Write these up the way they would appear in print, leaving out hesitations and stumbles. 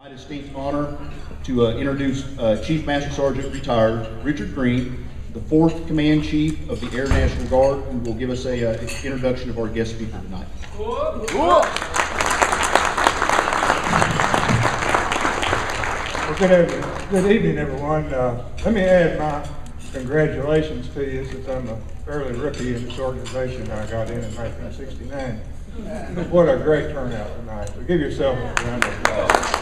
My distinct honor to introduce Chief Master Sergeant Retired Richard Green, the 4th Command Chief of the Air National Guard, who will give us an introduction of our guest speaker tonight. Well, good evening, everyone. Let me add my congratulations to you, since I'm a fairly rookie in this organization. I got in 1969. What a great turnout tonight. So give yourself a round of applause.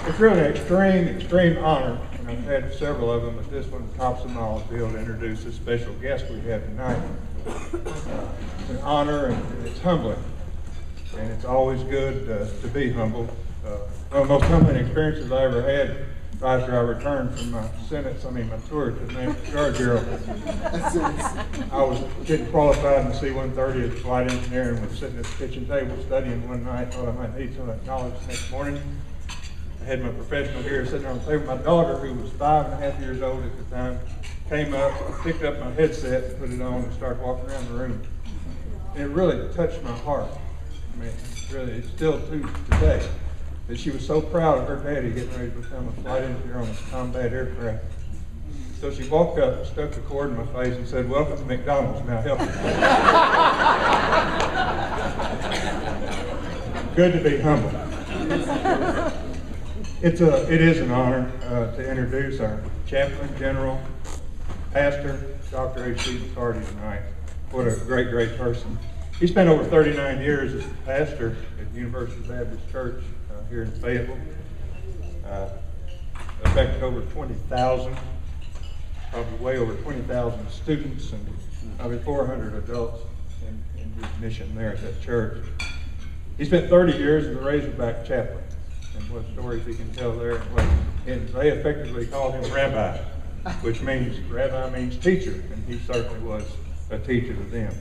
It's really an extreme honor, and I've had several of them, but this one tops them all, to be able to introduce this special guest we have tonight. It's an honor, and it's humbling, and it's always good to be humbled. One of the most humbling experiences I ever had after I returned from my tour to the National Guard Bureau. I was getting qualified in the C-130 as a flight engineer, and was sitting at the kitchen table studying one night. Thought I might need some of that knowledge the next morning. I had my professional gear sitting on the table. My daughter, who was 5.5 years old at the time, came up, picked up my headset, put it on, and started walking around the room. And it really touched my heart. I mean, really, it's still to today, that she was so proud of her daddy getting ready to become a flight engineer on a combat aircraft. So she walked up, stuck the cord in my face, and said, "Welcome to McDonald's, may I help you?" Good to be humble. It is an honor to introduce our Chaplain, General, Pastor, Dr. H.D. McCarty tonight. What a great, great person. He spent over 39 years as a pastor at University Baptist Church here in Fayetteville. Affected over 20,000, probably way over 20,000 students, and probably 400 adults in his mission there at that church. He spent 30 years as a Razorback chaplain. And what stories he can tell there. And they effectively called him Rabbi, which means, Rabbi means teacher, and he certainly was a teacher to them.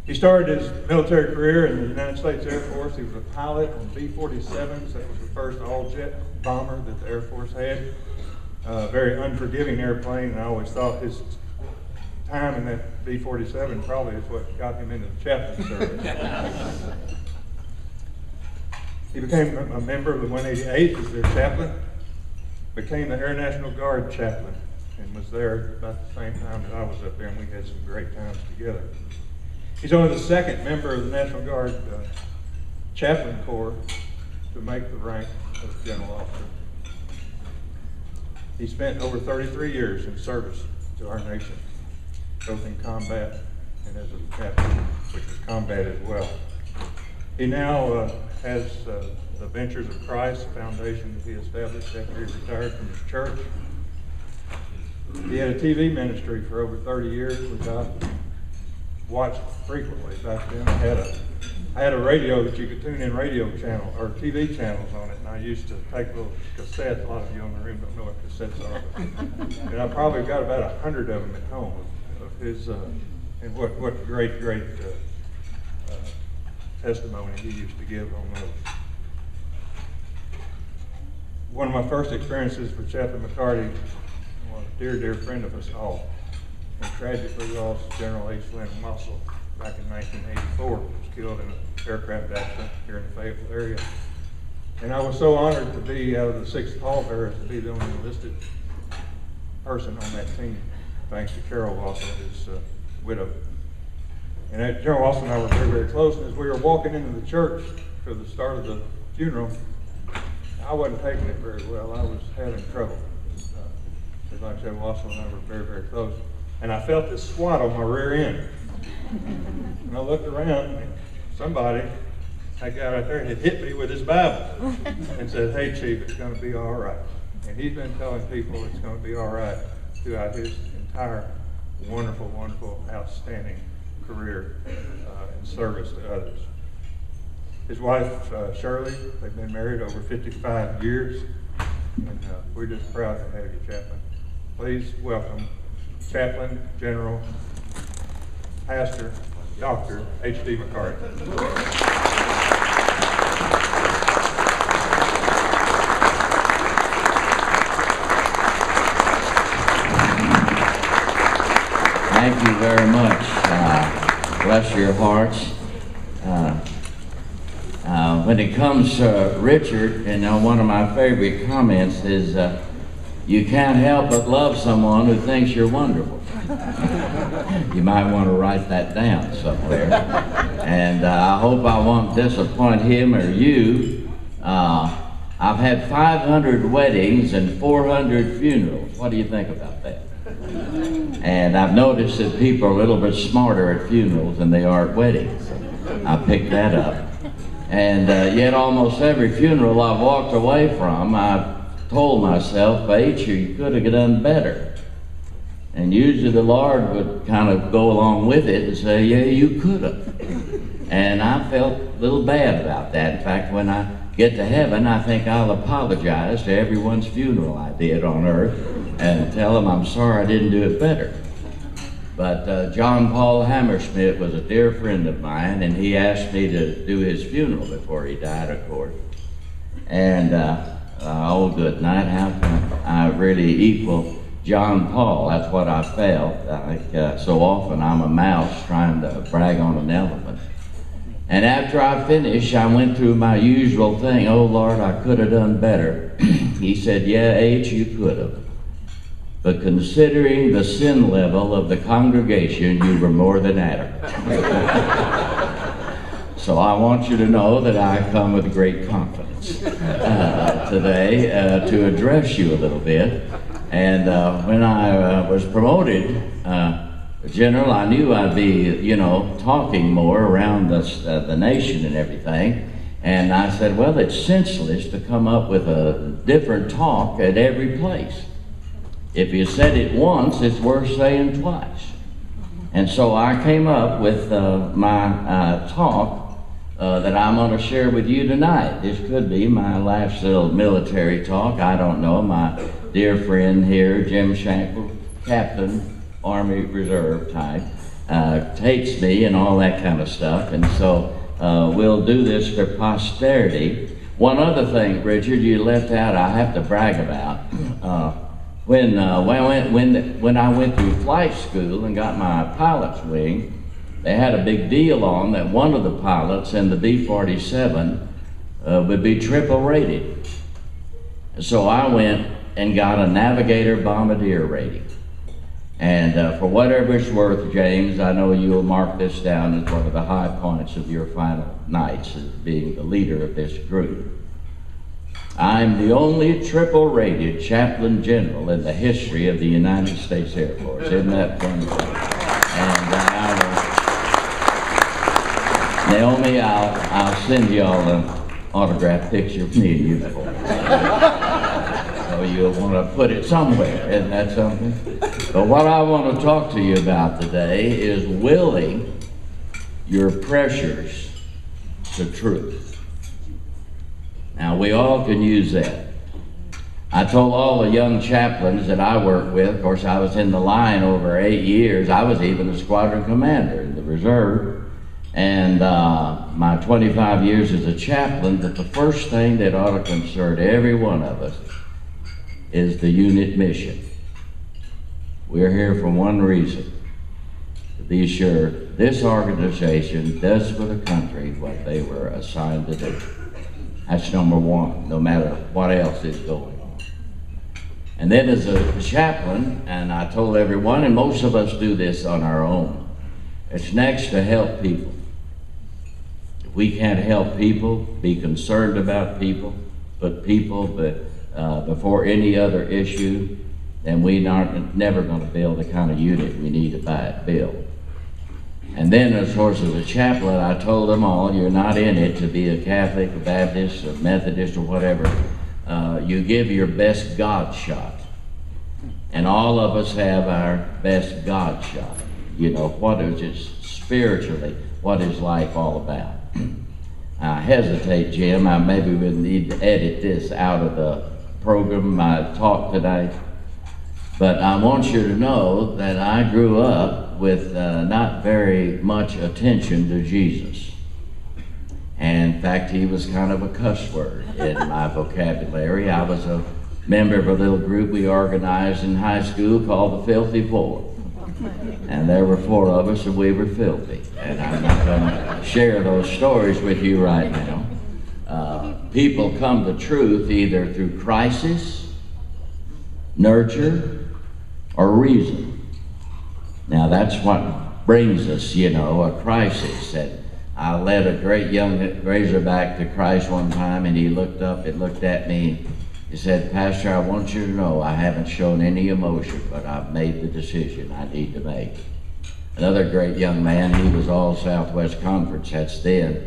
He started his military career in the United States Air Force. He was a pilot on B-47s. That was the first all-jet bomber that the Air Force had. Very unforgiving airplane, and I always thought his time in that B-47 probably is what got him into the chaplain service. He became a member of the 188th as their chaplain, became the Air National Guard chaplain, and was there about the same time that I was up there, and we had some great times together. He's only the 2nd member of the National Guard Chaplain Corps to make the rank of General Officer. He spent over 33 years in service to our nation, both in combat and as a captain, which was combat as well. He now has the Ventures of Christ Foundation that he established after he retired from his church. He had a TV ministry for over 30 years, which I watched frequently back then. I had a radio that you could tune in radio channel or TV channels on it, and I used to take little cassettes. A lot of you in the room don't know what cassettes are, but, and I probably got about 100 of them at home of his, and what great testimony he used to give on those. One of my first experiences with Chaplain McCarty was a dear friend of us all. We tragically lost General H. Lynn Muscle back in 1984. He was killed in an aircraft accident here in the Fayetteville area. And I was so honored to be out of the 6th pallbearers, to be the only enlisted person on that team, thanks to Carol Wasson, his widow. And General Wasson and I were very close, and as we were walking into the church for the start of the funeral, I wasn't taking it very well. I was having trouble. As like I said, Wasson and I were very close. And I felt this swat on my rear end. And I looked around, and somebody, that guy right there, had hit me with his Bible and said, "Hey, Chief, it's going to be all right." And he's been telling people it's going to be all right throughout his entire wonderful, outstanding career and service to others. His wife, Shirley, they've been married over 55 years, and we're just proud to have you, Chaplain. Please welcome Chaplain, General, Pastor, Dr. H.D. McCarty. Thank you very much. Bless your hearts. When it comes to Richard, one of my favorite comments is, you can't help but love someone who thinks you're wonderful. You might want to write that down somewhere. And I hope I won't disappoint him or you. I've had 500 weddings and 400 funerals. What do you think about that? And I've noticed that people are a little bit smarter at funerals than they are at weddings. I picked that up. And yet almost every funeral I've walked away from, I've told myself, H, you could have done better. And usually the Lord would kind of go along with it and say, yeah, you could have. And I felt a little bad about that. In fact, when I get to heaven, I think I'll apologize to everyone's funeral I did on earth and tell them I'm sorry I didn't do it better. But John Paul Hammersmith was a dear friend of mine, and he asked me to do his funeral before he died, of course. And oh, good night, how can I really equal John Paul? That's what I felt. So often I'm a mouse trying to brag on an elephant. And after I finished, I went through my usual thing. Oh, Lord, I could have done better. He said, yeah, H, you could have. But considering the sin level of the congregation, you were more than adequate. So I want you to know that I come with great confidence today to address you a little bit. And when I was promoted General, I knew I'd be, talking more around the nation and everything. And I said, well, it's senseless to come up with a different talk at every place. If you said it once, it's worth saying twice. And so I came up with my talk that I'm going to share with you tonight. This could be my last little military talk. I don't know. My dear friend here, Jim Shankle, Captain, Army Reserve type, takes me and all that kind of stuff. And so we'll do this for posterity. One other thing, Richard, you left out I have to brag about. When I went through flight school and got my pilot's wing, they had a big deal on that one of the pilots in the B-47 would be triple rated. So I went and got a Navigator Bombardier rating. And for whatever it's worth, James, I know you'll mark this down as one of the high points of your final nights as being the leader of this group. I'm the only triple-rated Chaplain General in the history of the United States Air Force. Isn't that wonderful? And Naomi, I'll send you all an autographed picture of me and you before. So you'll want to put it somewhere. Isn't that something? But what I want to talk to you about today is willing your pressures to truth. Now, we all can use that. I told all the young chaplains that I work with, of course, I was in the line over 8 years. I was even a squadron commander in the reserve. And my 25 years as a chaplain, that the first thing that ought to concern every one of us is the unit mission. We're here for one reason, to be sure this organization does for the country what they were assigned to do. That's number one, no matter what else is going on. And then as a chaplain, and I told everyone, and most of us do this on our own, it's next to help people. If we can't help people, be concerned about people, put people before any other issue, then we're never going to build the kind of unit we need to build. And then, of course, as a chaplain, I told them all, you're not in it to be a Catholic, a Baptist, a Methodist, or whatever. You give your best God shot. And all of us have our best God shot. What is it spiritually? What is life all about? I hesitate, Jim. I maybe would need to edit this out of the program, my talk today. But I want you to know that I grew up with not very much attention to Jesus. And in fact, he was kind of a cuss word in my vocabulary. I was a member of a little group we organized in high school called the Filthy Four. And there were 4 of us and we were filthy. And I'm not going to share those stories with you right now. people come to truth either through crisis, nurture, or reason. Now that's what brings us, a crisis. And I led a great young Razorback to Christ one time, and he looked up and looked at me. He said, "Pastor, I want you to know I haven't shown any emotion, but I've made the decision I need to make." Another great young man, he was all Southwest Conference. That's then.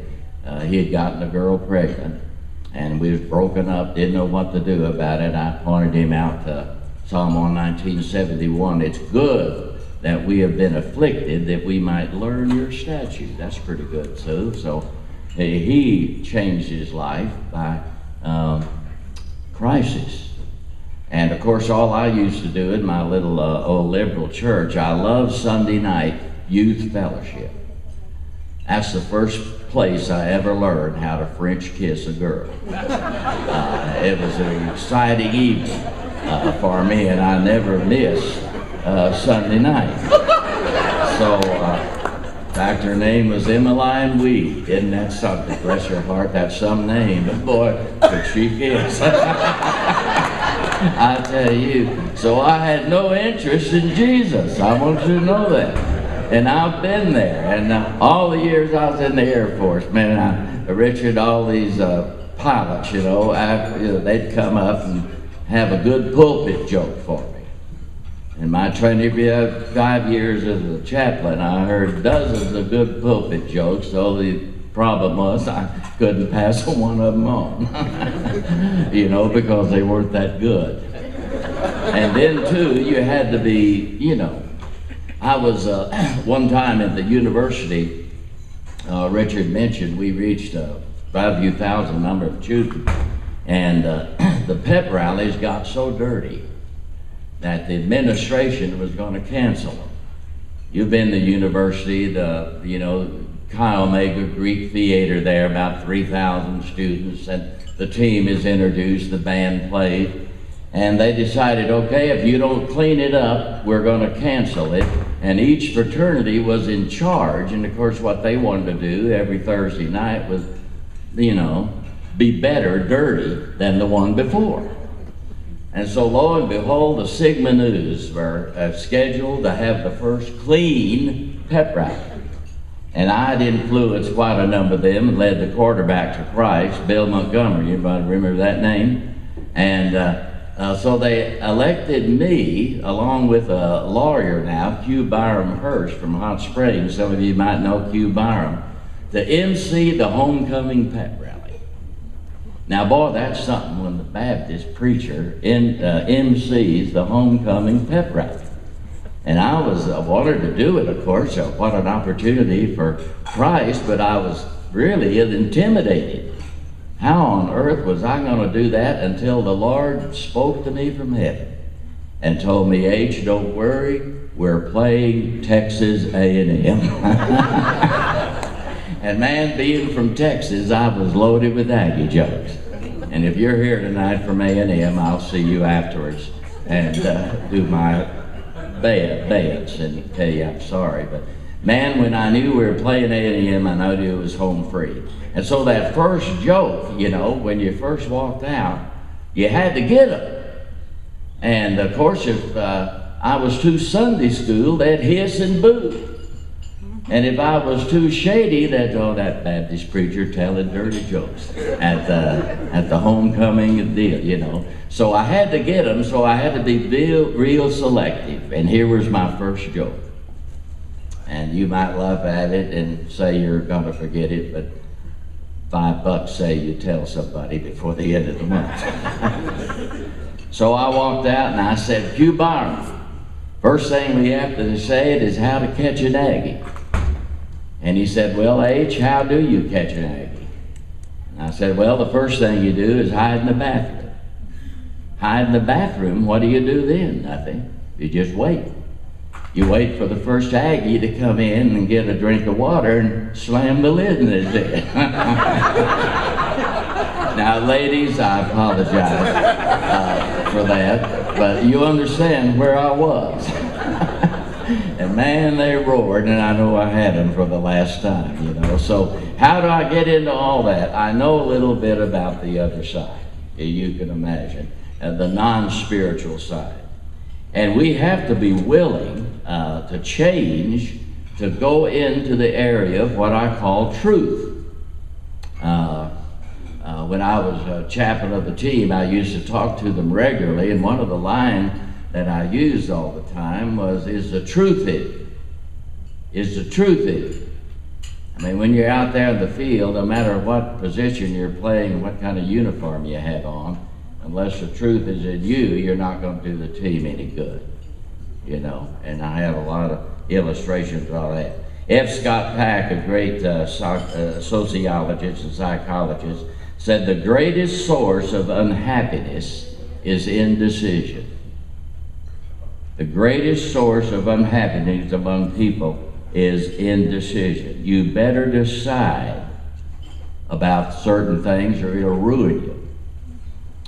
He had gotten a girl pregnant, and we was broken up, didn't know what to do about it. I pointed him out to Psalm 119:71. It's good that we have been afflicted, that we might learn your statute. That's pretty good, too. So he changed his life by crisis. And of course, all I used to do in my little old liberal church, I love Sunday night youth fellowship. That's the first place I ever learned how to French kiss a girl. It was an exciting evening for me, and I never missed Sunday night. So, in fact, her name was Emmeline Weed. Isn't that something? Bless her heart, that's some name. But boy, could she kiss. I tell you. So I had no interest in Jesus. I want you to know that. And I've been there. And all the years I was in the Air Force, man, Richard, all these pilots, they'd come up and have a good pulpit joke for me. In my 25 years as a chaplain, I heard dozens of good pulpit jokes, so the problem was I couldn't pass one of them on, because they weren't that good. And then, too, you had to be, I was, one time at the university, Richard mentioned, we reached a 5,000 number of students, and the pep rallies got so dirty that the administration was going to cancel them. You've been to the university, Chi Omega Greek Theater there, about 3,000 students, and the team is introduced, the band played, and they decided, okay, if you don't clean it up, we're going to cancel it. And each fraternity was in charge, and of course what they wanted to do every Thursday night was, be better dirty than the one before. And so lo and behold, the Sigma News were scheduled to have the first clean pep rally. And I'd influenced quite a number of them and led the quarterback to Christ, Bill Montgomery. Anybody remember that name? And so they elected me, along with a lawyer now, Q. Byram Hurst from Hot Springs. Some of you might know Q. Byram, to MC the homecoming pep rally. Now, boy, that's something when the Baptist preacher MCs the homecoming pep rally. And I wanted to do it, of course. So what an opportunity for Christ, but I was really intimidated. How on earth was I going to do that until the Lord spoke to me from heaven and told me, H, don't worry, we're playing Texas A&M. And man, being from Texas, I was loaded with Aggie jokes. And if you're here tonight from A&M, I'll see you afterwards and do my bets and tell you I'm sorry. But man, when I knew we were playing A&M, I knew it was home free. And so that first joke, when you first walked out, you had to get them. And of course, if I was too Sunday school, they'd hiss and boo. And if I was too shady, that Baptist preacher telling dirty jokes at the homecoming deal, So I had to get them, so I had to be real selective. And here was my first joke. And you might laugh at it and say you're going to forget it, but $5 say you tell somebody before the end of the month. So I walked out and I said, Q. Byron, first thing we have to say is how to catch an Aggie. And he said, well, H, how do you catch an Aggie? And I said, well, the first thing you do is hide in the bathroom. Hide in the bathroom, what do you do then? Nothing. You just wait. You wait for the first Aggie to come in and get a drink of water and slam the lid in his head. Now, ladies, I apologize for that, but you understand where I was. And man, they roared, and I know I had them for the last time, you know. So how do I get into all that? I know a little bit about the other side, you can imagine, the non-spiritual side. And we have to be willing to change, to go into the area of what I call truth. When I was a chaplain of the team, I used to talk to them regularly, and one of the lines that I used all the time was, is the truth it? Is the truth it? I mean, when you're out there in the field, no matter what position you're playing, what kind of uniform you have on, unless the truth is in you, you're not going to do the team any good, you know. And I have a lot of illustrations of all that. F. Scott Peck, a great sociologist and psychologist, said the greatest source of unhappiness is indecision. The greatest source of unhappiness among people is indecision. You better decide about certain things or it'll ruin you.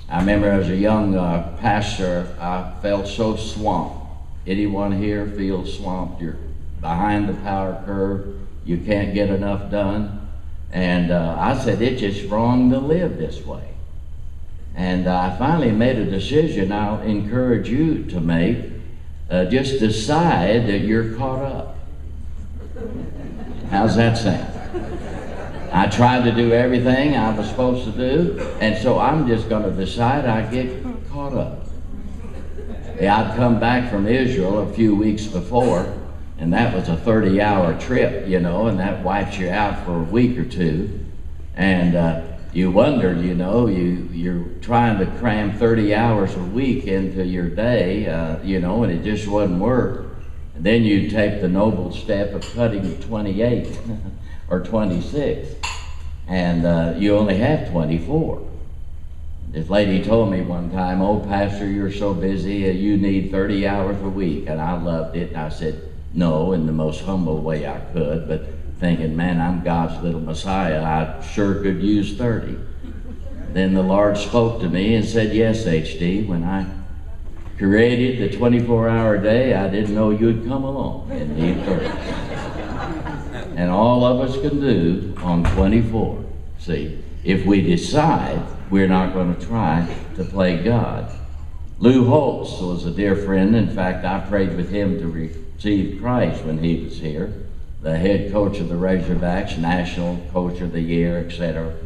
I remember as a young pastor, I felt so swamped. Anyone here feel swamped? You're behind the power curve. You can't get enough done. And I said, it's just wrong to live this way. And I finally made a decision I'll encourage you to make. Just decide that you're caught up. How's that sound? I tried to do everything I was supposed to do, and so I'm just going to decide I get caught up. Yeah, I'd come back from Israel a few weeks before, and that was a 30-hour trip, you know, and that wipes you out for a week or two. And you wondered, you know, you're trying to cram 30 hours a week into your day, you know, and it just wouldn't work. And then you take the noble step of cutting to 28 or 26, and you only have 24. This lady told me one time, oh, Pastor, you're so busy, you need 30 hours a week. And I loved it, and I said, no, in the most humble way I could, but thinking, man, I'm God's little Messiah, I sure could use 30. Then the Lord spoke to me and said, yes, H.D., when I created the 24-hour day, I didn't know you'd come along and need 30. And all of us can do on 24. See, if we decide we're not going to try to play God. Lou Holtz was a dear friend. In fact, I prayed with him to receive Christ when he was here. The head coach of the Razorbacks, National Coach of the Year, etc.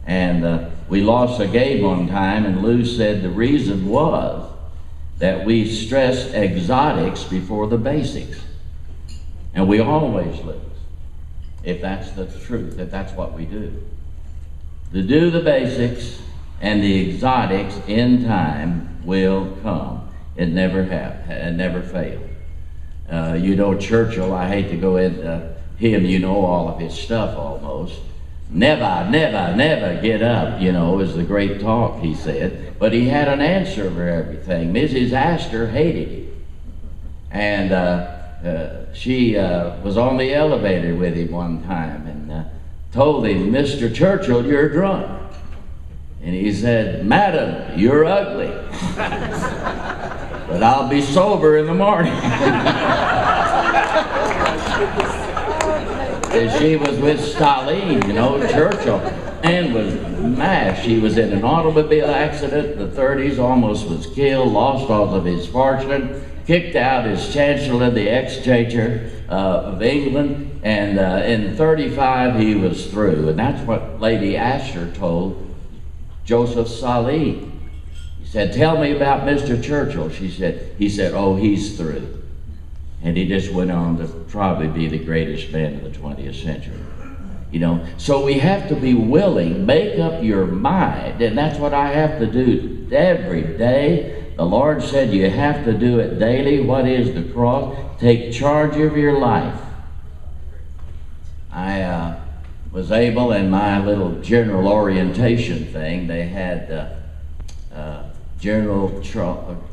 And we lost a game one time, and Lou said the reason was that we stress exotics before the basics. And we always lose, if that's the truth, if that's what we do. To do the basics and the exotics in time will come. It never failed. You know Churchill, I hate to go into him, you know all of his stuff almost. Never, never, never get up, you know, is the great talk, he said. But he had an answer for everything. Mrs. Astor hated him. And she was on the elevator with him one time and told him, Mr. Churchill, you're drunk. And he said, Madam, you're ugly. But I'll be sober in the morning. And she was with Stalin, you know, Churchill, and was mashed. He was in an automobile accident in the 30s, almost was killed, lost all of his fortune, kicked out as Chancellor of the Exchequer of England, and in 35 he was through. And that's what Lady Astor told Joseph Stalin. He said, tell me about Mr. Churchill. He said, oh, he's through. And he just went on to probably be the greatest man of the 20th century. You know, so we have to be willing, make up your mind, and that's what I have to do every day. The Lord said you have to do it daily. What is the cross? Take charge of your life. I was able, in my little general orientation thing, they had General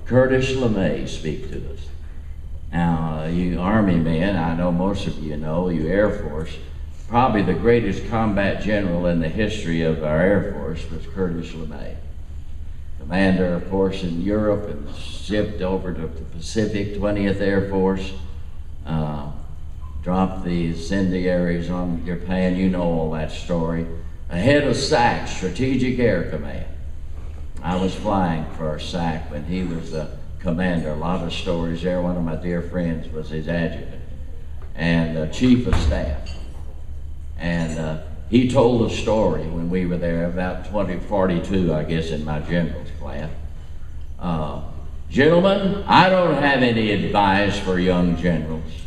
Curtis LeMay speak to us. Now, you Army men, I know most of you know, you Air Force, probably the greatest combat general in the history of our Air Force was Curtis LeMay. Commander, of course, in Europe, and shipped over to the Pacific, 20th Air Force. dropped the incendiaries on your pan. You know all that story. Ahead of SAC, Strategic Air Command. I was flying for SAC when he was the commander. A lot of stories there. One of my dear friends was his adjutant and chief of staff. And he told a story when we were there, about 2042, I guess, in my general's class. Gentlemen, I don't have any advice for young generals.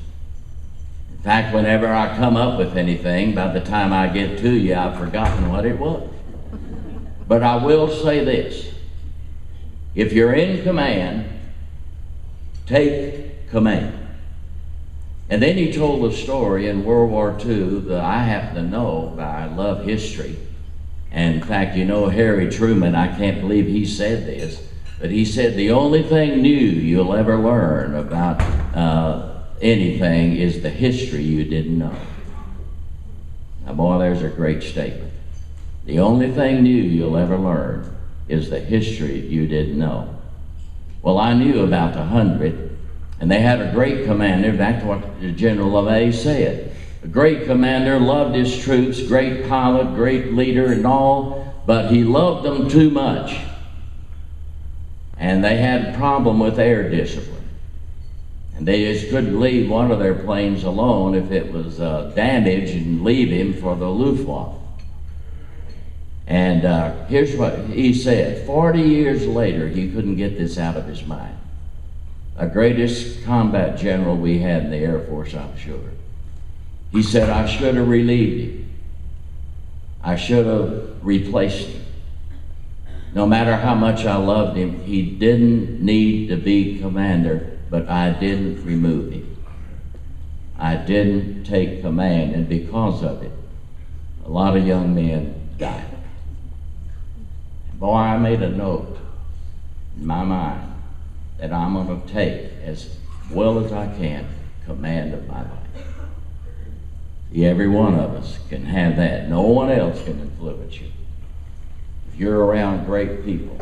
In fact, whenever I come up with anything, by the time I get to you, I've forgotten what it was. But I will say this. If you're in command, take command. And then he told a story in World War II that I happen to know, but I love history. And in fact, you know Harry Truman, I can't believe he said this, but he said the only thing new you'll ever learn about anything is the history you didn't know. Now boy, there's a great statement. The only thing new you'll ever learn is the history you didn't know. Well, I knew about the 100, and they had a great commander, back to what General LeMay said. A great commander, loved his troops, great pilot, great leader and all, but he loved them too much. And they had a problem with air discipline. And they just couldn't leave one of their planes alone if it was damaged and leave him for the Luftwaffe. And here's what he said. 40 years later, he couldn't get this out of his mind. The greatest combat general we had in the Air Force, I'm sure. He said, I should have relieved him. I should have replaced him. No matter how much I loved him, he didn't need to be commander, but I didn't remove him. I didn't take command, and because of it, a lot of young men died. Boy, I made a note in my mind that I'm going to take, as well as I can, command of my life. Every one of us can have that. No one else can influence you. If you're around great people,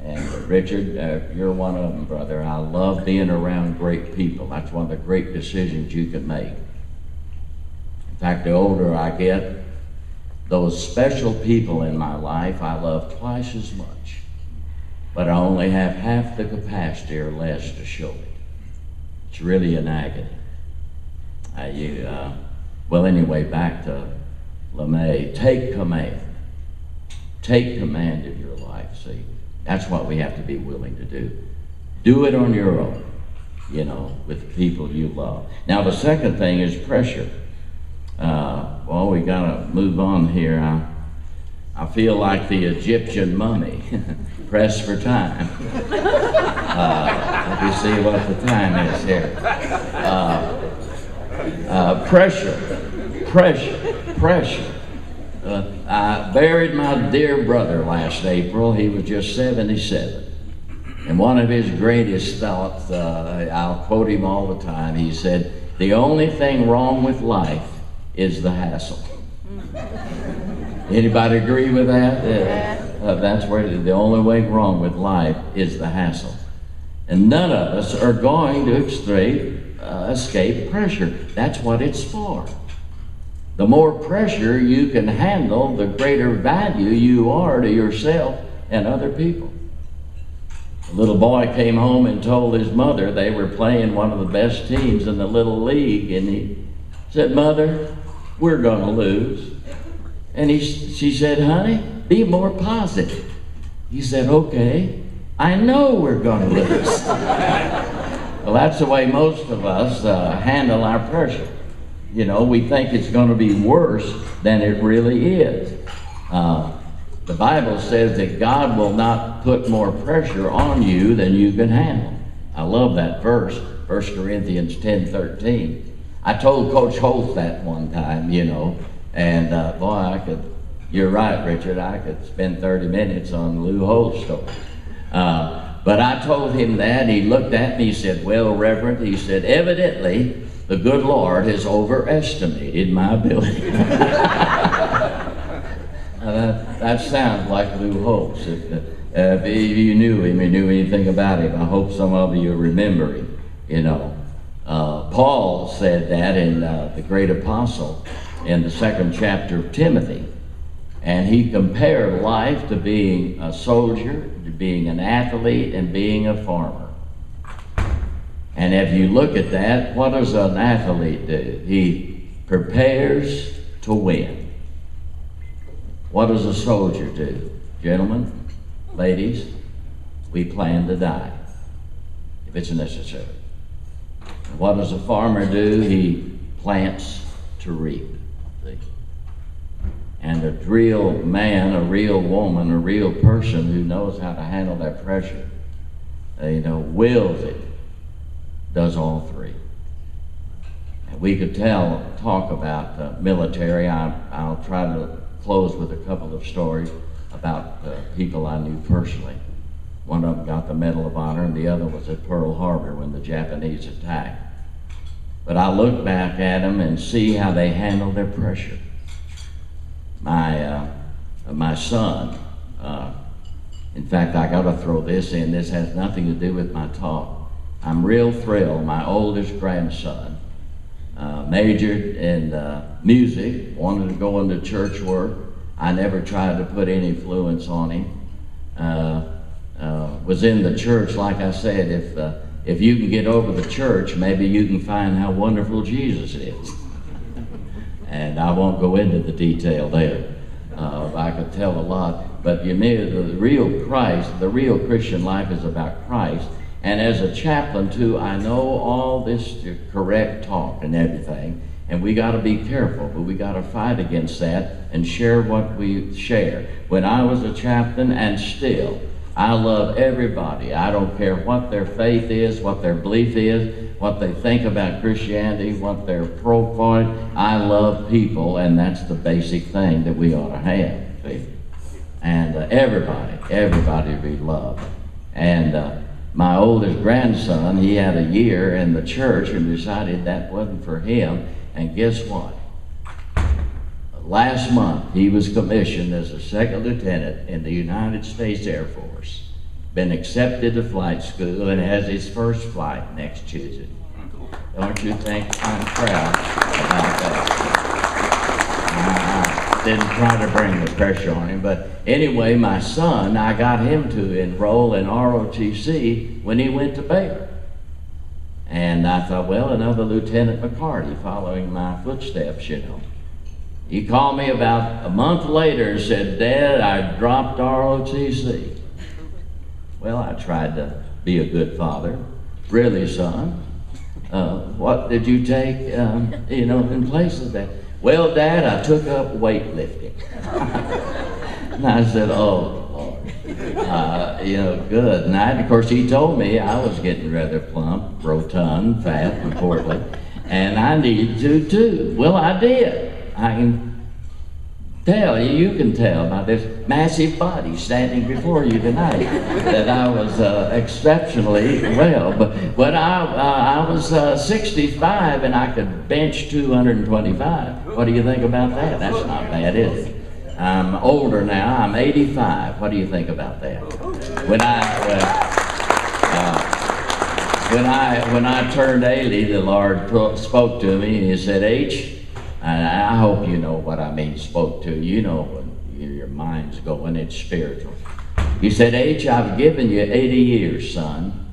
and Richard, you're one of them, brother. I love being around great people. That's one of the great decisions you can make. In fact, the older I get, those special people in my life I love twice as much, but I only have half the capacity or less to show it. It's really an agony. Well, anyway, back to LeMay. Take command. Take command of your life, see. That's what we have to be willing to do. Do it on your own, you know, with people you love. Now, the second thing is pressure. Well, we gotta move on here. I feel like the Egyptian mummy, pressed for time. Let me see what the time is here. Pressure. I buried my dear brother last April. He was just 77. And one of his greatest thoughts, I'll quote him all the time, he said, the only thing wrong with life is the hassle. Anybody agree with that? That's where the only way wrong with life is the hassle. And none of us are going to escape pressure. That's what it's for. The more pressure you can handle, the greater value you are to yourself and other people. A little boy came home and told his mother they were playing one of the best teams in the little league, and he said, Mother, we're going to lose. And she said, honey, be more positive. He said, okay, I know we're going to lose. Well, that's the way most of us handle our pressure. You know, we think it's going to be worse than it really is. The Bible says that God will not put more pressure on you than you can handle. I love that verse, 1 Corinthians 10:13. I told Coach Holt that one time, you know, and boy, you're right, Richard, I could spend 30 minutes on Lou Holt's story. But I told him that, and he looked at me, he said, well, Reverend, he said, evidently, the good Lord has overestimated my ability. That sounds like Lou Holtz. If you knew him, you knew anything about him, I hope some of you remember him, you know. Paul said that in the great apostle in the 2nd chapter of Timothy. And he compared life to being a soldier, to being an athlete, and being a farmer. And if you look at that, what does an athlete do? He prepares to win. What does a soldier do? Gentlemen, ladies, we plan to die if it's necessary. And what does a farmer do? He plants to reap. See? And a real man, a real woman, a real person who knows how to handle that pressure, wills it, does all three. And we could talk about military. I'll try to close with a couple of stories about people I knew personally. One of them got the Medal of Honor, and the other was at Pearl Harbor when the Japanese attacked. But I look back at them and see how they handled their pressure. My son, in fact, I got to throw this in. This has nothing to do with my talk. I'm real thrilled. My oldest grandson majored in music, wanted to go into church work. I never tried to put any influence on him. Was in the church, like I said, if you can get over the church, maybe you can find how wonderful Jesus is. And I won't go into the detail there. I could tell a lot, but the real Christian life is about Christ. And as a chaplain too, I know all this correct talk and everything, and we got to be careful, but we got to fight against that and share what we share. When I was a chaplain, and still, I love everybody. I don't care what their faith is, what their belief is, what they think about Christianity, what they're pro for. I love people, and that's the basic thing that we ought to have. See? And everybody be loved. And my oldest grandson, he had a year in the church and decided that wasn't for him. And guess what? Last month, he was commissioned as a 2nd lieutenant in the United States Air Force. Been accepted to flight school and has his first flight next Tuesday. Don't you think I'm proud about that? I didn't try to bring the pressure on him, but anyway, my son, I got him to enroll in ROTC when he went to Baylor. And I thought, well, another Lieutenant McCarty following my footsteps, He called me about a month later and said, Dad, I dropped ROTC. Well, I tried to be a good father. Really, son? What did you take, in place of that? Well, Dad, I took up weightlifting. And I said, oh, Lord. Good. And of course, he told me I was getting rather plump, rotund, fat, and portly. And I needed to, too. Well, I did. I can tell, you can tell by this massive body standing before you tonight that I was exceptionally well. But I was 65 and I could bench 225. What do you think about that? That's not bad, is it? I'm older now. I'm 85. What do you think about that? When I turned 80, the Lord spoke to me and He said, H, and I hope you know what I mean, spoke to you. You know when your mind's going, it's spiritual. He said, H, I've given you 80 years, son,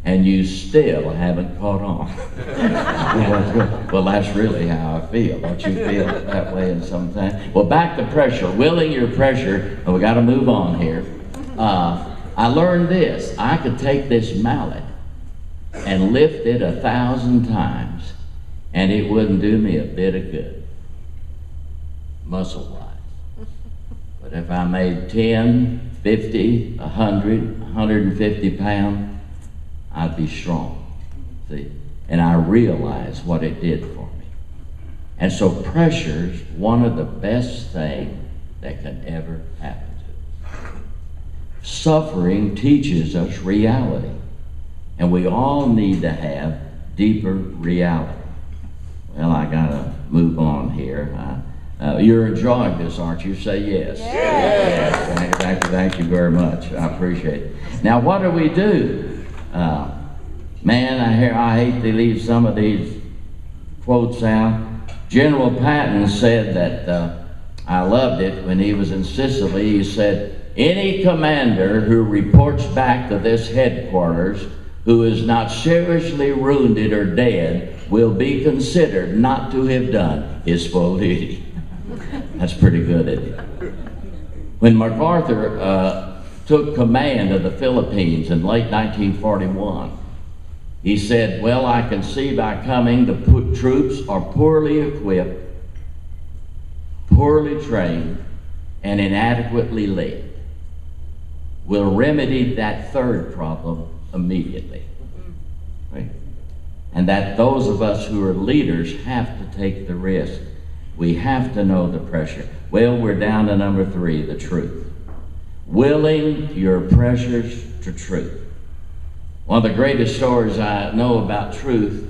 and you still haven't caught on. Well, that's really how I feel. Don't you feel that way in some time? Well, back to pressure. Willing your pressure, and we got to move on here. I learned this. I could take this mallet and lift it 1,000 times, and it wouldn't do me a bit of good, muscle-wise. But if I made 10, 50, 100, 150 pounds, I'd be strong, see? And I realized what it did for me. And so pressure's one of the best things that can ever happen to us. Suffering teaches us reality, and we all need to have deeper reality. Well, I gotta move on here. You're enjoying this, aren't you? Say yes. Yes. Thank you very much. I appreciate it. Now, what do? Man, I hate to leave some of these quotes out. General Patton said that, I loved it when he was in Sicily. He said, any commander who reports back to this headquarters who is not seriously wounded or dead will be considered not to have done his full duty. That's pretty good, isn't it? When MacArthur took command of the Philippines in late 1941, he said, well, I can see by coming the troops are poorly equipped, poorly trained, and inadequately led. We'll remedy that third problem immediately. Right? And that those of us who are leaders have to take the risk. We have to know the pressure. Well, we're down to number 3, the truth. Willing your pressures to truth. One of the greatest stories I know about truth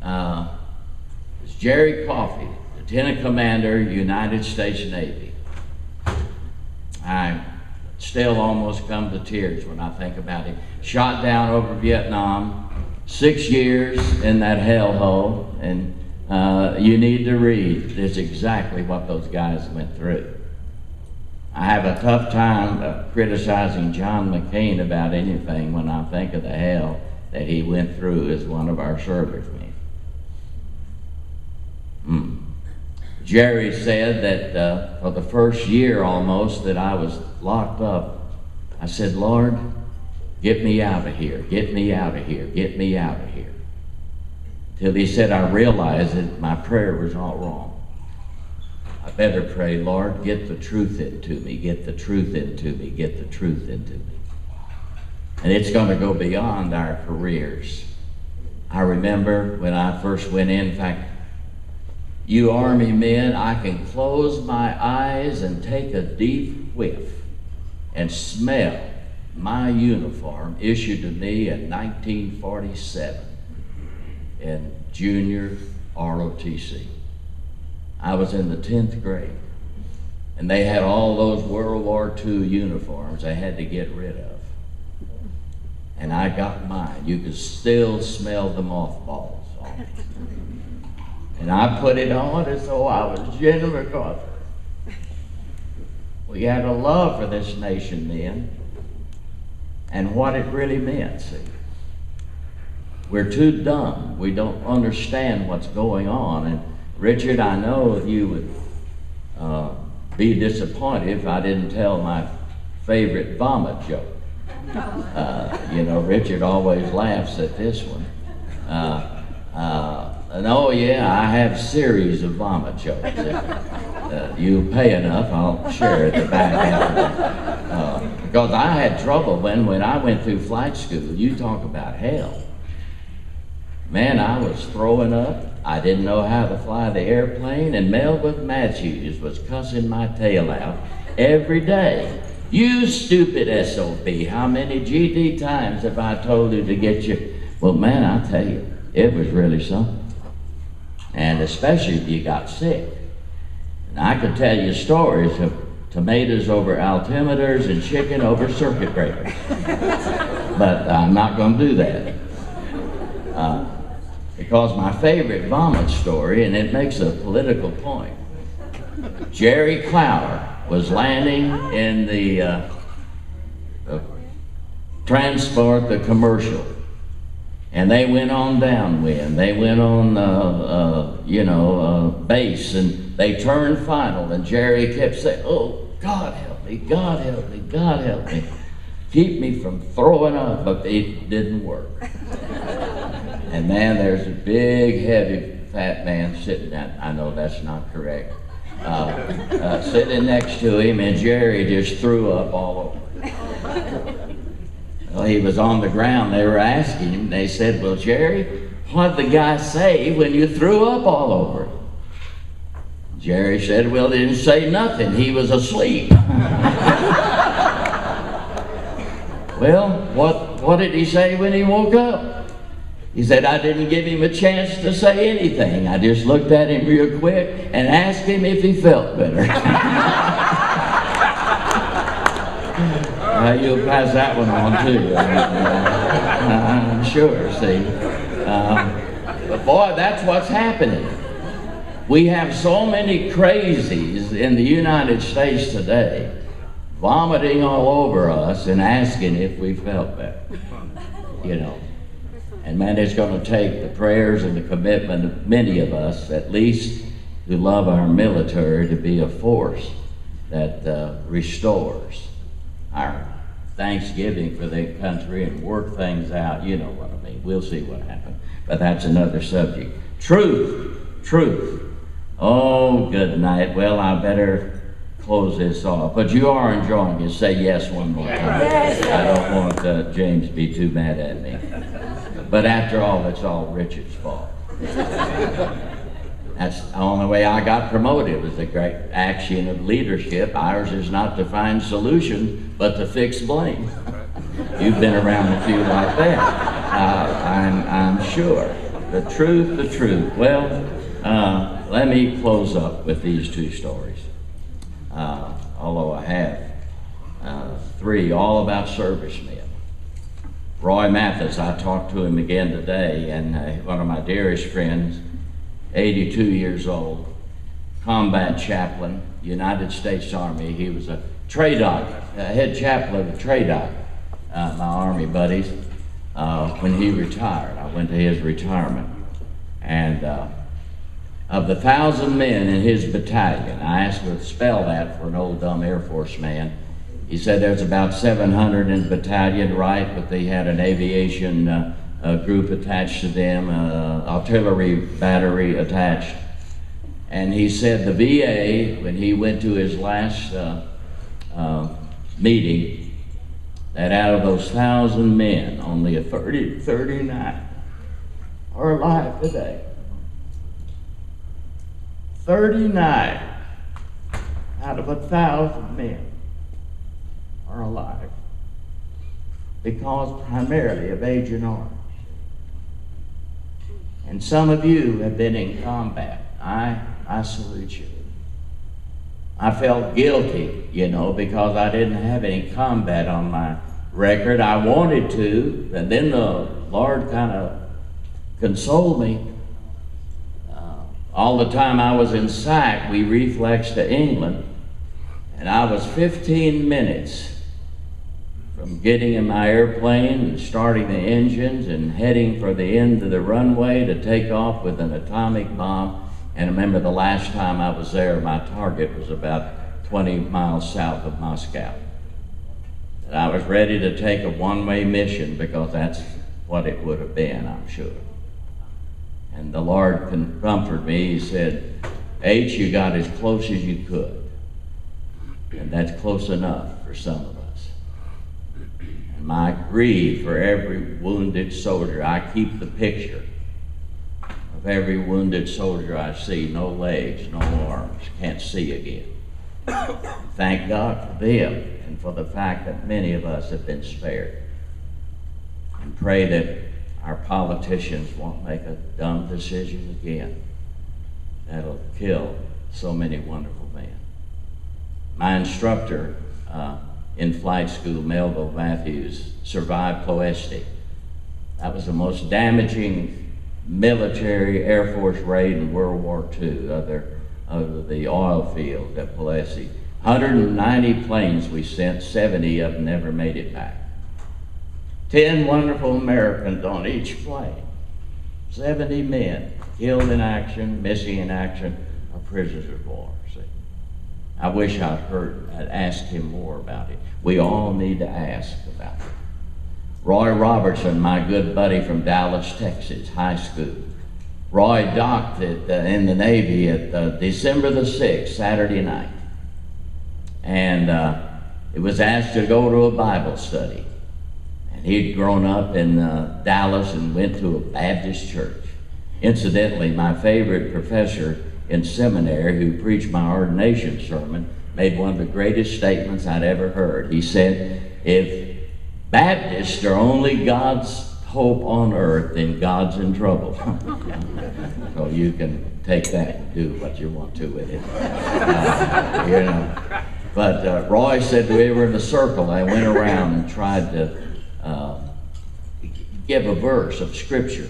is Jerry Coffey, Lieutenant Commander, United States Navy. I still almost come to tears when I think about him. Shot down over Vietnam, 6 years in that hellhole, and you need to read. It's exactly what those guys went through. I have a tough time criticizing John McCain about anything when I think of the hell that he went through as one of our servicemen. Jerry said that for the first year almost that I was locked up, I said, Lord, get me out of here, get me out of here, get me out of here. Till he said, I realized that my prayer was all wrong. I better pray, Lord, get the truth into me, get the truth into me, get the truth into me. And it's going to go beyond our careers. I remember when I first went in fact, you Army men, I can close my eyes and take a deep whiff and smell my uniform issued to me in 1947 in junior ROTC. I was in the 10th grade, and they had all those World War II uniforms they had to get rid of. And I got mine. You could still smell the mothballs on it. And I put it on as though I was General MacArthur. We had a love for this nation then, and what it really meant, see. We're too dumb. We don't understand what's going on. And Richard, I know you would be disappointed if I didn't tell my favorite vomit joke. You know, Richard always laughs at this one. And oh yeah, I have a series of vomit jokes. If you pay enough, I'll share at the back. Because I had trouble when I went through flight school. You talk about hell. Man, I was throwing up. I didn't know how to fly the airplane, and Melvin Matthews was cussing my tail out every day. You stupid SOB, how many GD times have I told you to get you? Well, man, I tell you, it was really something. And especially if you got sick. And I could tell you stories of tomatoes over altimeters and chicken over circuit breakers. But I'm not going to do that. Because my favorite vomit story, and it makes a political point, Jerry Clower was landing in the transport, the commercial, and they went on downwind. They went on, base, and they turned final, and Jerry kept saying, oh, God help me, God help me, God help me. Keep me from throwing up, but it didn't work. And man, there's a big, heavy, fat man sitting there. I know that's not correct. Sitting next to him, and Jerry just threw up all over. Well, he was on the ground. They were asking him. They said, well, Jerry, what'd the guy say when you threw up all over him? Jerry said, well, he didn't say nothing. He was asleep. Well, what did he say when he woke up? He said, I didn't give him a chance to say anything. I just looked at him real quick and asked him if he felt better. You'll pass that one on too. I'm sure, see. But boy, that's what's happening. We have so many crazies in the United States today vomiting all over us and asking if we felt better, you know. And man, it's going to take the prayers and the commitment of many of us, at least who love our military, to be a force that restores our thanksgiving for the country and work things out. You know what I mean. We'll see what happens. But that's another subject. Truth. Truth. Oh, good night. Well, I better close this off. But you are enjoying it. Say yes one more time. Yes. I don't want James to be too mad at me. But after all, it's all Richard's fault. That's the only way I got promoted. It was a great action of leadership. Ours is not to find solutions, but to fix blame. You've been around a few like that, I'm sure. The truth, the truth. Well, let me close up with these two stories. Although I have three, all about servicemen. Roy Mathis, I talked to him again today, and one of my dearest friends, 82 years old, combat chaplain, United States Army. He was a TRADOC, head chaplain of TRADOC, my Army buddies, when he retired. I went to his retirement. And of the 1,000 men in his battalion, I asked him to spell that for an old dumb Air Force man. He said there's about 700 in the battalion, right, but they had an aviation group attached to them, artillery battery attached. And he said the VA, when he went to his last meeting, that out of those 1,000 men, only 39 are alive today. 39 out of 1,000 men are alive, because primarily of Agent Orange. And some of you have been in combat. I salute you. I felt guilty, you know, because I didn't have any combat on my record. I wanted to, and then the Lord kind of consoled me. All the time I was in SAC, we reflexed to England, and I was 15 minutes from getting in my airplane and starting the engines and heading for the end of the runway to take off with an atomic bomb. And I remember the last time I was there, my target was about 20 miles south of Moscow. And I was ready to take a one-way mission, because that's what it would have been, I'm sure. And the Lord comforted me. He said, H, you got as close as you could. And that's close enough for some of us. And my grief for every wounded soldier, I keep the picture of every wounded soldier I see, no legs, no arms, can't see again. Thank God for them, and for the fact that many of us have been spared. And pray that our politicians won't make a dumb decision again that'll kill so many wonderful men. My instructor in flight school, Melville Matthews, survived Ploesti. That was the most damaging military Air Force raid in World War II, other the oil field at Ploesti. 190 planes we sent, 70 of them never made it back. 10 wonderful Americans on each plane. 70 men killed in action, missing in action, or prisoners of war. See? I wish I'd asked him more about it. We all need to ask about it. Roy Robertson, my good buddy from Dallas, Texas, high school. Roy docked in the Navy at December the 6th, Saturday night. And it was asked to go to a Bible study. He'd grown up in Dallas and went to a Baptist church. Incidentally, my favorite professor in seminary, who preached my ordination sermon, made one of the greatest statements I'd ever heard. He said, if Baptists are only God's hope on earth, then God's in trouble. So you can take that and do what you want to with it. You know. But Roy said we were in a circle. I went around and tried to give a verse of scripture.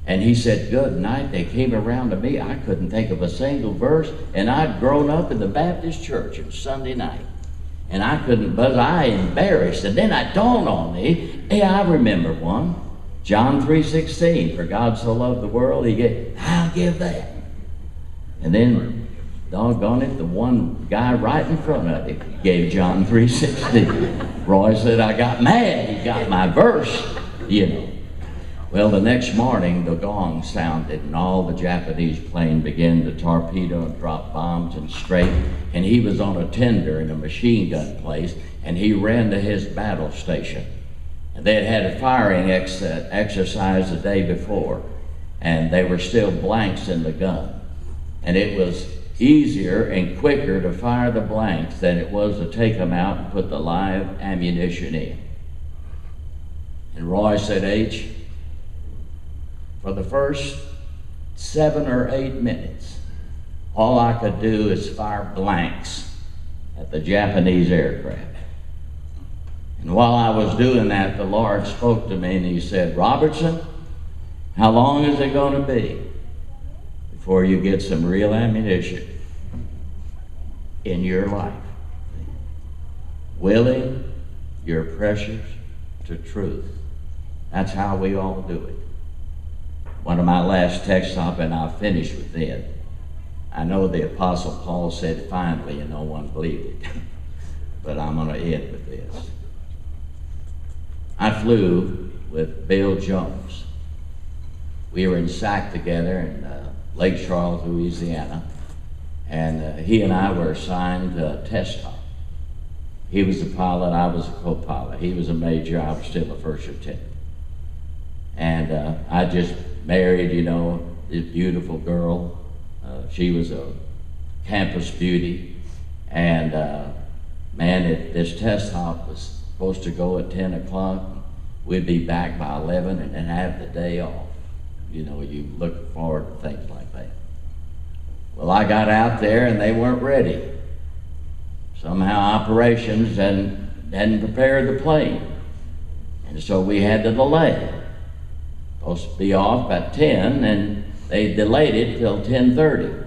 And he said, good night, they came around to me. I couldn't think of a single verse. And I'd grown up in the Baptist church on Sunday night. And I couldn't, but I embarrassed. And then it dawned on me, hey, I remember one. John 3:16, for God so loved the world, he gave, I'll give that. And then, doggone it, the one guy right in front of him gave John 3:16. Roy said, I got mad. He got my verse, you know. Well, the next morning, the gong sounded, and all the Japanese plane began to torpedo and drop bombs and strafe. And he was on a tender in a machine gun place, and he ran to his battle station. And they had had a firing exercise the day before, and they were still blanks in the gun. And it was easier and quicker to fire the blanks than it was to take them out and put the live ammunition in. And Roy said, H, for the first 7 or 8 minutes, all I could do is fire blanks at the Japanese aircraft. And while I was doing that, the Lord spoke to me and he said, Robertson, how long is it going to be before you get some real ammunition in your life? Willing your precious to truth. That's how we all do it. One of my last texts up, and I'll finish with this. I know the Apostle Paul said finally, and no one believed it. But I'm going to end with this. I flew with Bill Jones. We were in SAC together in Lake Charles, Louisiana. And he and I were assigned test top. He was the pilot, I was a co-pilot. He was a major, I was still a first lieutenant. And I just married, you know, this beautiful girl. She was a campus beauty. And man, this test hop was supposed to go at 10 o'clock. We'd be back by 11 and then have the day off. You know, you look forward to things like that. Well, I got out there and they weren't ready. Somehow operations hadn't prepared the plane. And so we had to delay. Supposed to be off at 10 and they delayed it till 10:30.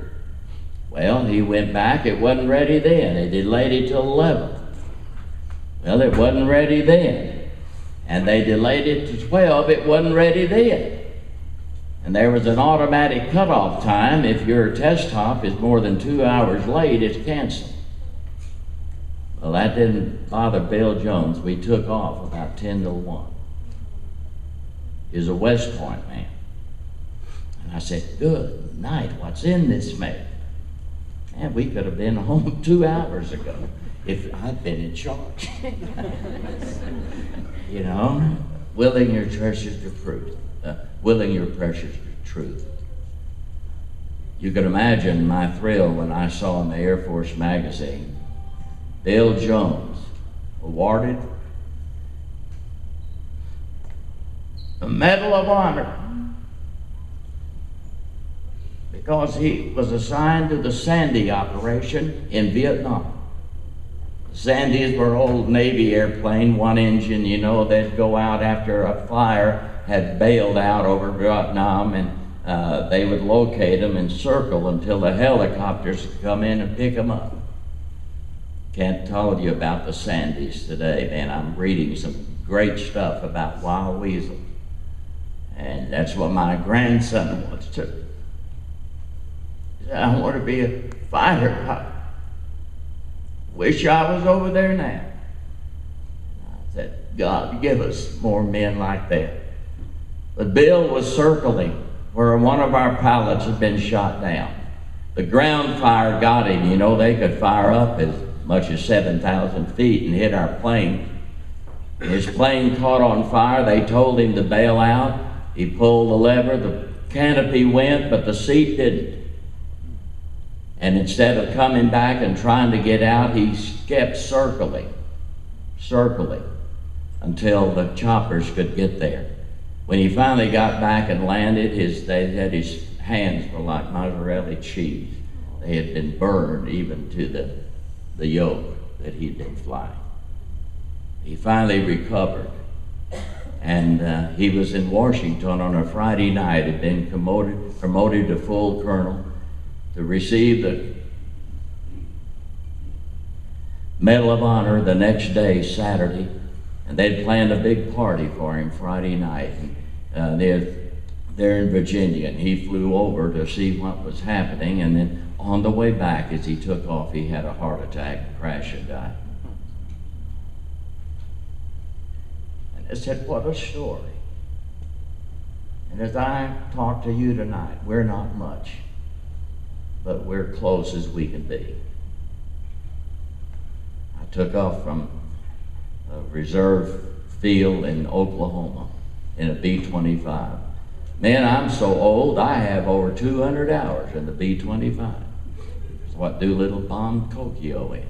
Well, he went back, it wasn't ready then. They delayed it till 11. Well, it wasn't ready then. And they delayed it to 12, it wasn't ready then. And there was an automatic cutoff time. If your test hop is more than 2 hours late, it's canceled. Well, that didn't bother Bill Jones. We took off about 10 to 1. He was a West Point man. And I said, good night, what's in this man? Man, we could have been home 2 hours ago if I'd been in charge. You know, willing your treasures to truth. Willing your precious truth. You can imagine my thrill when I saw in the Air Force magazine, Bill Jones awarded the Medal of Honor because he was assigned to the Sandy operation in Vietnam. The Sandys were old Navy airplane, one engine, you know, they'd go out after a fire had bailed out over Vietnam, and they would locate them and circle until the helicopters could come in and pick them up. Can't tell you about the Sandys today, man. I'm reading some great stuff about wild weasels. And that's what my grandson wants to. He said, I want to be a fighter pilot. Wish I was over there now. I said, God, give us more men like that. But Bill was circling where one of our pilots had been shot down. The ground fire got him. You know, they could fire up as much as 7,000 feet and hit our plane. His plane caught on fire. They told him to bail out. He pulled the lever. The canopy went, but the seat didn't. And instead of coming back and trying to get out, he kept circling until the choppers could get there. When he finally got back and landed, his hands were like mozzarella cheese. They had been burned even to the yoke that he'd been flying. He finally recovered. and he was in Washington on a Friday night, had been promoted to full colonel to receive the Medal of Honor the next day, Saturday, and they'd planned a big party for him Friday night. And, they're in Virginia, and he flew over to see what was happening, and then on the way back, as he took off, he had a heart attack, crash, and died. And I said, what a story. And as I talk to you tonight, we're not much, but we're close as we can be. I took off from a reserve field in Oklahoma in a B-25. Man, I'm so old, I have over 200 hours in the B-25. It's what Doolittle bombed Tokyo in.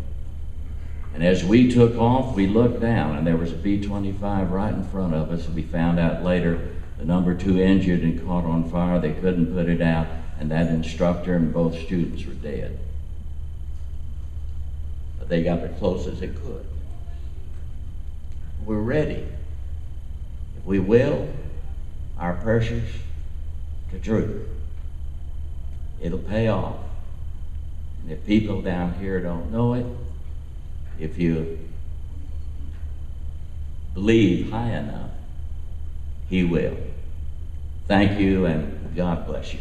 And as we took off, we looked down, and there was a B-25 right in front of us. We found out later the number 2 injured and caught on fire. They couldn't put it out, and that instructor and both students were dead. But they got as close as they could. We're ready. If we will our pressures to truth, it'll pay off. And if people down here don't know it, if you believe high enough, he will. Thank you, and God bless you.